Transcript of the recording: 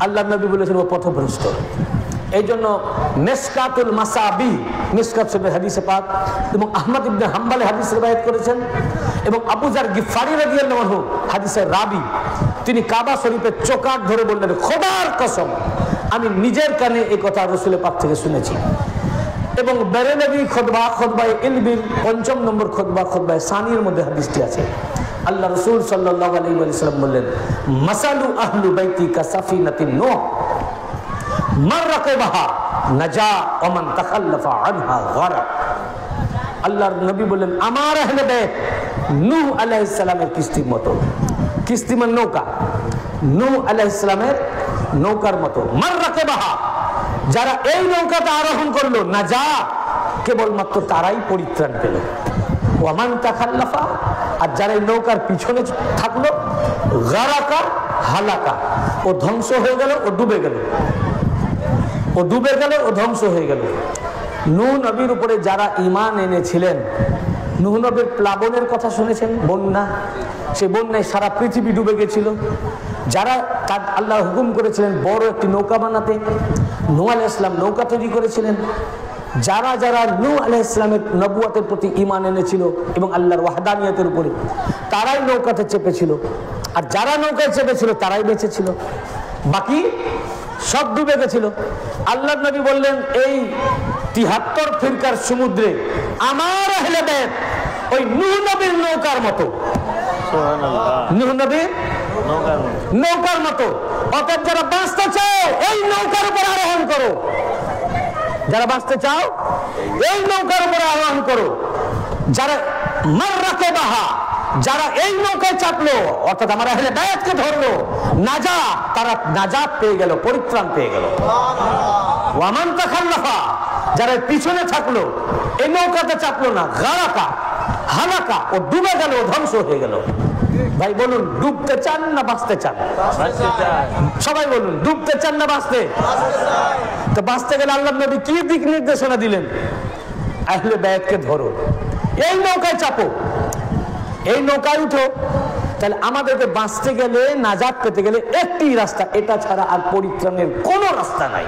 আল্লাহ নবী বলেছেন ও পথভ্রষ্ট। এই জন্য মিশকাতুল মাসাবি, মিশকাত শরীফের হাদিসে পাক এবং আহমদ ইবনে হাম্বল হাদিস riwayat করেছেন এবং আবু যার গিফারি রাদিয়াল্লাহু আনহু হাদিসের রাবি, তিনি কাবা শরীফের চোকাট ধরে বললেন খোদার কসম আমি নিজের কানে এই কথা রাসূলের পাক থেকে শুনেছি। এবং বেরেলভী খুতবায়ে ইলমির ৫ম নম্বর খুতবায়ে সানির মধ্যে হাদিসটি আছে। আল্লাহ রাসূল সাল্লাল্লাহু আলাইহি ওয়াসাল্লাম বললেন মাসালু আহলু বাইতি কাসাফিনাতিন নূহ মান রাকাবাহা নাজা ওয়া মান তাখাল্লাফা আনহা গারাক। আল্লাহর নবী বললেন আমার আহলে বাইত নূহ আলাইহিস সালামের কিস্তির মতো, কিস্তি মানে নৌকা, নূহ আলাইহিস সালামের নৌকার মতো। মান রাকাবাহা, যারা এই নৌকাতে আরোহণ করলো নাজা, কেবলমাত্র তারাই পরিত্রাণ পেল। ওয়া মান তাখাল্লাফা, আর যারা এই নৌকার পিছনে থাকলো গারাকা হালাকা, ও ধ্বংস হয়ে গেল, ও ডুবে গেল, ও ডুবে গেল, ও ধ্বংস হয়ে গেল। নূহ নবীর উপরে যারা ঈমান এনেছিলেন, নূহ নবীর প্লাবনের কথা শুনেছেন, বন্যা, সে বন্যায় সারা পৃথিবী ডুবে গেছিল। যারা তার আল্লাহ হুকুম করেছিলেন বড় একটি নৌকা বানাতে, নূহ আলাইহিস সালাম নৌকা তৈরি করেছিলেন। যারা যারা নূহ আলাইহিস সালামের নবুয়তের প্রতি ঈমান এনেছিল এবং আল্লাহর ওয়াহদানিয়তের উপরে, তারাই নৌকাতে চেপেছিল। আর যারা নৌকায় চেপেছিল তারাই বেঁচেছিল, বাকি সব ডুবে গেছিল। আল্লাহর নবী বললেন এই ৭৩ ফিরকার সমুদ্রে আমার আহলে বাইত ওই নূহ নবীর নৌকার মতো, নূহ নবীর নৌকার মতো। অতএব যারা বাঁচতে চাও এই নৌকার উপর আরোহণ করো, যারা বাঁচতে চাও এই নৌকার উপর আরোহণ করো। যারা মান রাকাবাহা, যারা এই নৌকায় চাপলো, অর্থাৎ আমার আহলে বাইতকে ধরলো, নাজা, তারা নাজাত পেয়ে গেল, পরিত্রাণ পেয়ে গেল। ওয়া মান তাখাল্লাফা, যারা পিছনে থাকলো, এই নৌকাতে চাপলো না, গারাকা হালাকা, ও ডুবে গেল, ও ধ্বংস হয়ে গেল। ভাই বলুন ডুবতে চান না বাঁচতে চান? সবাই বলুন ডুবতে চান না বাঁচতে? তো বাঁচতে গেলে আল্লাহর নবী কি দিক নির্দেশনা দিলেন? আহলে বাইতকে ধরো, এই নৌকায় চাপো, এই নৌকায় উঠো। তাহলে আমাদেরকে বাঁচতে গেলে, নাজাত পেতে গেলে একটি রাস্তা, এটা ছাড়া আর পরিত্রাণের কোনো রাস্তা নাই।